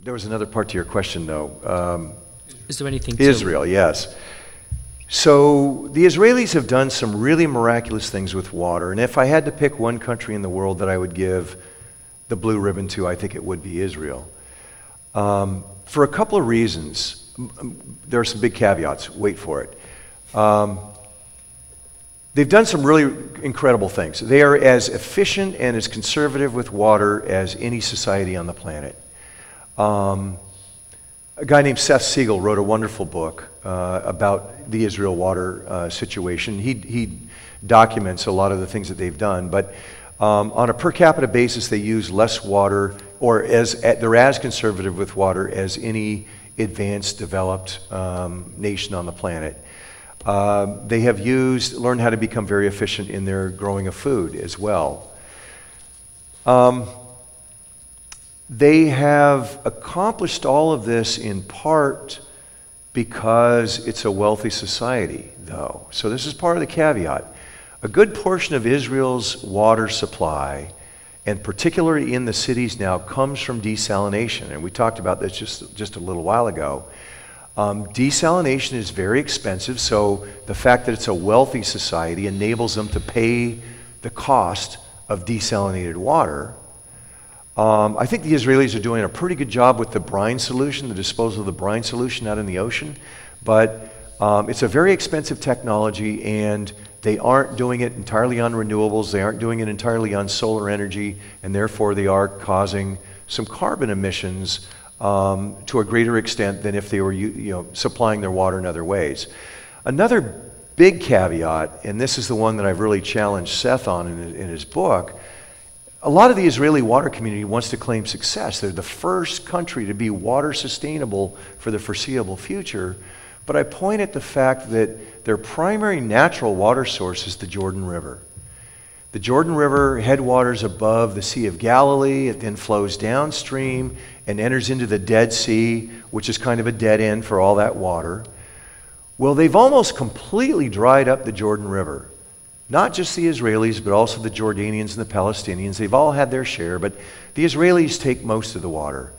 There was another part to your question, though. Is there anything Israel, yes. So the Israelis have done some really miraculous things with water, and if I had to pick one country in the world that I would give the blue ribbon to, I think it would be Israel. For a couple of reasons. There are some big caveats. Wait for it. They've done some really incredible things. They are as efficient and as conservative with water as any society on the planet. A guy named Seth Siegel wrote a wonderful book about the Israel water situation. He documents a lot of the things that they've done, but on a per capita basis, they use less water, or they're as conservative with water as any advanced, developed nation on the planet. They have learned how to become very efficient in their growing of food as well. They have accomplished all of this in part because it's a wealthy society, though. So this is part of the caveat. A good portion of Israel's water supply, and particularly in the cities now, comes from desalination. And we talked about this just a little while ago. Desalination is very expensive, so the fact that it's a wealthy society enables them to pay the cost of desalinated water. I think the Israelis are doing a pretty good job with the brine solution, the disposal of the brine solution out in the ocean, but it's a very expensive technology, and they aren't doing it entirely on renewables, they aren't doing it entirely on solar energy, and therefore they are causing some carbon emissions to a greater extent than if they were supplying their water in other ways. Another big caveat, and this is the one that I've really challenged Seth on in his book, a lot of the Israeli water community wants to claim success. They're the first country to be water sustainable for the foreseeable future, but I point at the fact that their primary natural water source is the Jordan River. The Jordan River headwaters above the Sea of Galilee. It then flows downstream and enters into the Dead Sea, which is kind of a dead end for all that water. Well, they've almost completely dried up the Jordan River. Not just the Israelis, but also the Jordanians and the Palestinians. They've all had their share, but the Israelis take most of the water.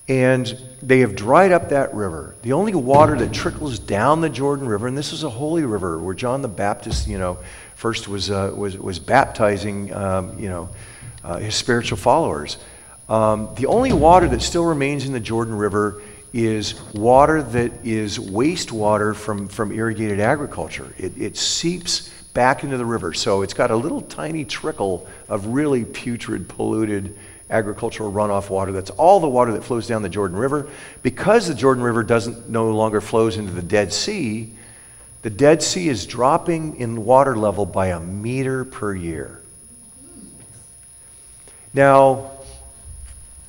And they have dried up that river. The only water that trickles down the Jordan River, and this is a holy river where John the Baptist, first was baptizing, his spiritual followers. The only water that still remains in the Jordan River is water that is wastewater from irrigated agriculture. It seeps back into the river, so it's got a little tiny trickle of really putrid, polluted agricultural runoff water. That's all the water that flows down the Jordan River. Because the Jordan River no longer flows into the Dead Sea is dropping in water level by 1 meter per year. Now,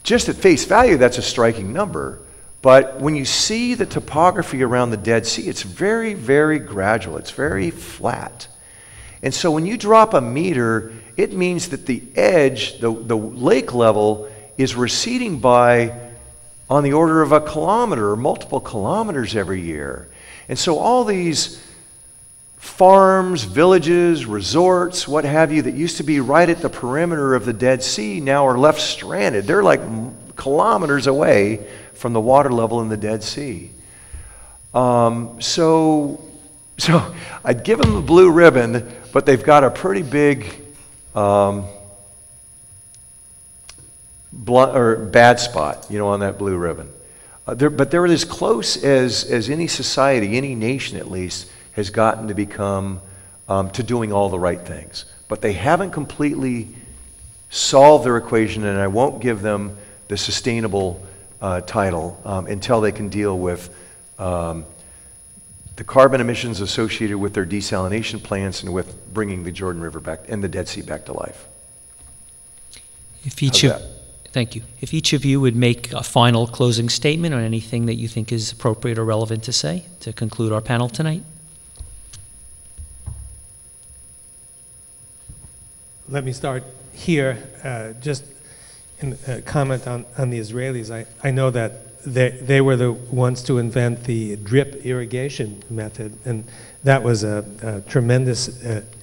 just at face value, that's a striking number, but when you see the topography around the Dead Sea, it's very, very gradual. It's very flat. And so when you drop 1 meter, it means that the edge, the lake level, is receding by on the order of 1 kilometer or multiple kilometers every year. And so all these farms, villages, resorts, what have you, that used to be right at the perimeter of the Dead Sea now are left stranded. They're like kilometers away from the water level in the Dead Sea. So I'd give them the blue ribbon, but they've got a pretty big bad spot, on that blue ribbon. But they're as close as any society, any nation at least, has gotten to become to doing all the right things. But they haven't completely solved their equation, and I won't give them the sustainable title until they can deal with the carbon emissions associated with their desalination plants and with bringing the Jordan River back and the Dead Sea back to life. Thank you. If each of you would make a final closing statement on anything that you think is appropriate or relevant to say to conclude our panel tonight. Let me start here. Just in a comment on the Israelis. I know that they were the ones to invent the drip irrigation method, and that was a tremendous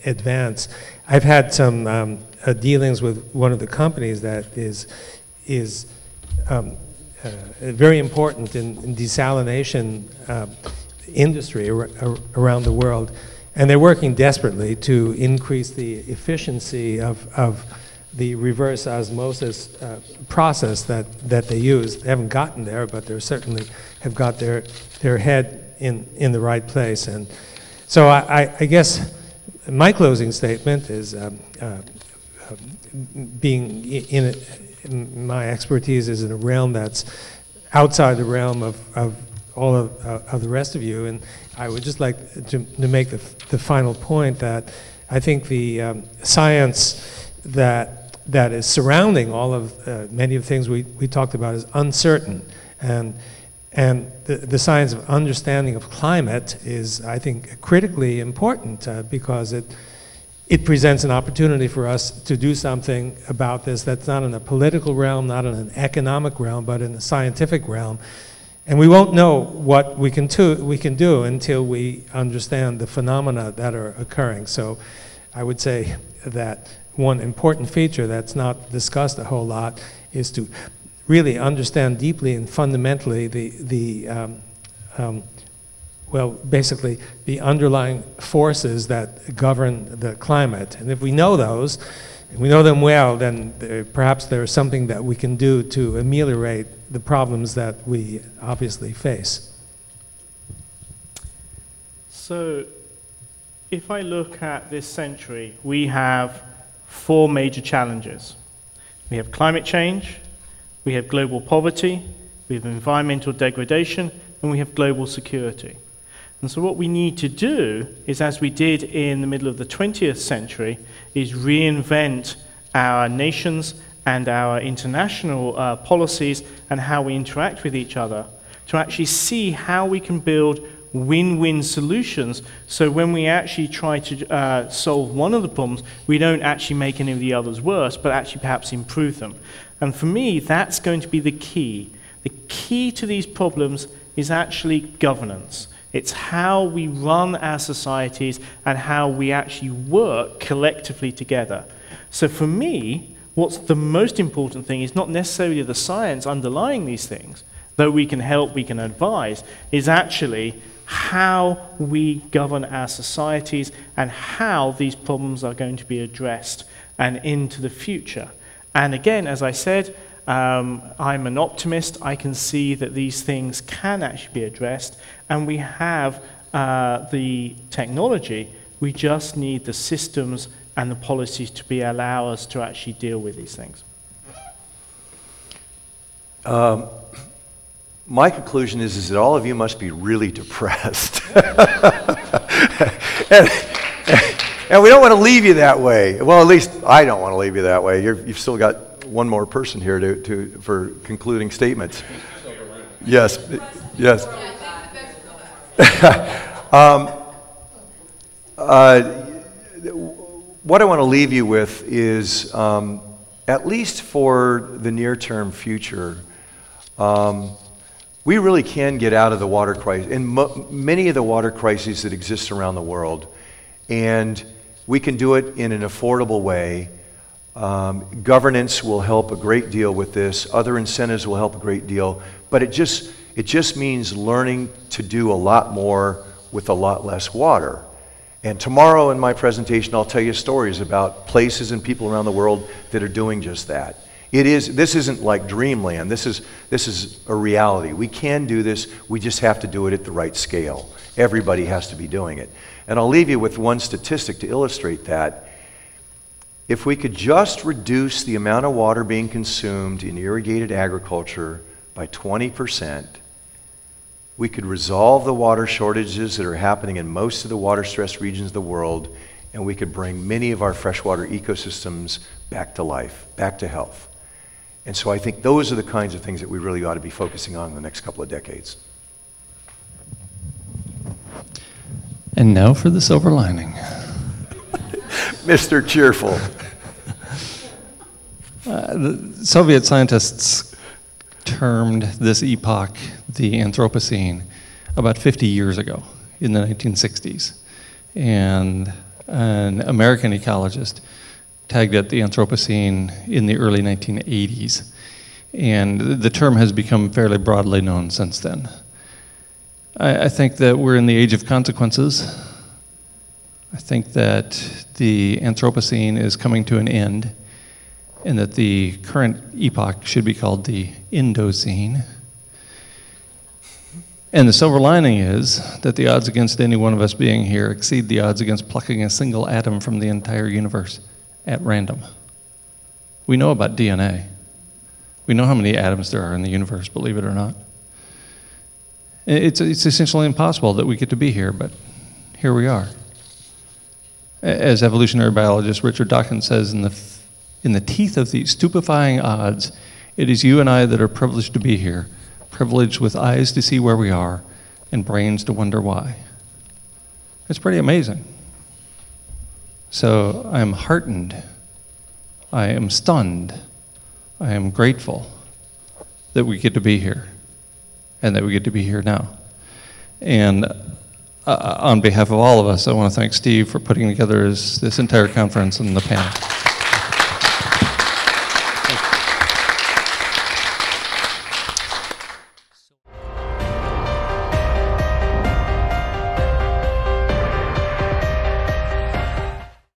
advance. I've had some dealings with one of the companies that is very important in desalination industry around the world. And they're working desperately to increase the efficiency of the reverse osmosis process that they use. They haven't gotten there, but they certainly have got their head in the right place. And so I guess my closing statement is being in my expertise is in a realm that's outside the realm of all of the rest of you. And I would just like to make the final point that I think the science that is surrounding all of many of the things we talked about is uncertain. And the science of understanding of climate is, I think, critically important because it presents an opportunity for us to do something about this that's not in a political realm, not in an economic realm, but in a scientific realm. And we won't know what we can do until we understand the phenomena that are occurring. So I would say that one important feature that's not discussed a whole lot is to really understand deeply and fundamentally basically the underlying forces that govern the climate. And if we know those, and we know them well, then perhaps there's something that we can do to ameliorate the problems that we obviously face. So if I look at this century, we have 4 major challenges. We have climate change, we have global poverty, we have environmental degradation, and we have global security. And so what we need to do is, as we did in the middle of the 20th century, is reinvent our nations and our international policies and how we interact with each other to actually see how we can build win-win solutions, so when we actually try to solve one of the problems, we don't actually make any of the others worse, but actually perhaps improve them. And for me, that's going to be the key. The key to these problems is actually governance. It's how we run our societies and how we actually work collectively together. So for me, what's the most important thing is not necessarily the science underlying these things, though we can help, we can advise, is actually how we govern our societies and how these problems are going to be addressed and into the future. And again, as I said, I'm an optimist. I can see that these things can actually be addressed, and we have the technology. We just need the systems and the policies to allow us to actually deal with these things. My conclusion is that all of you must be really depressed. and we don't want to leave you that way. Well, at least I don't want to leave you that way. You've still got one more person here for concluding statements. Yes, yes. What I want to leave you with is, at least for the near-term future, we really can get out of the water crisis, and many of the water crises that exist around the world, and we can do it in an affordable way. Governance will help a great deal with this. Other incentives will help a great deal, but it just means learning to do a lot more with a lot less water. And tomorrow in my presentation, I'll tell you stories about places and people around the world that are doing just that. This isn't like dreamland. This is a reality. We can do this. We just have to do it at the right scale. Everybody has to be doing it. And I'll leave you with one statistic to illustrate that. If we could just reduce the amount of water being consumed in irrigated agriculture by 20%, we could resolve the water shortages that are happening in most of the water-stressed regions of the world, and we could bring many of our freshwater ecosystems back to life, back to health. And so I think those are the kinds of things that we really ought to be focusing on in the next couple of decades. And now for the silver lining. Mr. Cheerful. The Soviet scientists termed this epoch the Anthropocene about 50 years ago, in the 1960s. And an American ecologist tagged it the Anthropocene in the early 1980s. And the term has become fairly broadly known since then. I think that we're in the age of consequences. I think that the Anthropocene is coming to an end, and that the current epoch should be called the Indocene. And the silver lining is that the odds against any one of us being here exceed the odds against plucking a single atom from the entire universe at random. We know about DNA. We know how many atoms there are in the universe, believe it or not. It's essentially impossible that we get to be here, but here we are. As evolutionary biologist Richard Dawkins says, in the teeth of these stupefying odds, it is you and I that are privileged to be here, privileged with eyes to see where we are and brains to wonder why. It's pretty amazing. So I am heartened, I am stunned, I am grateful that we get to be here and that we get to be here now. And on behalf of all of us, I want to thank Steve for putting together this entire conference and the panel.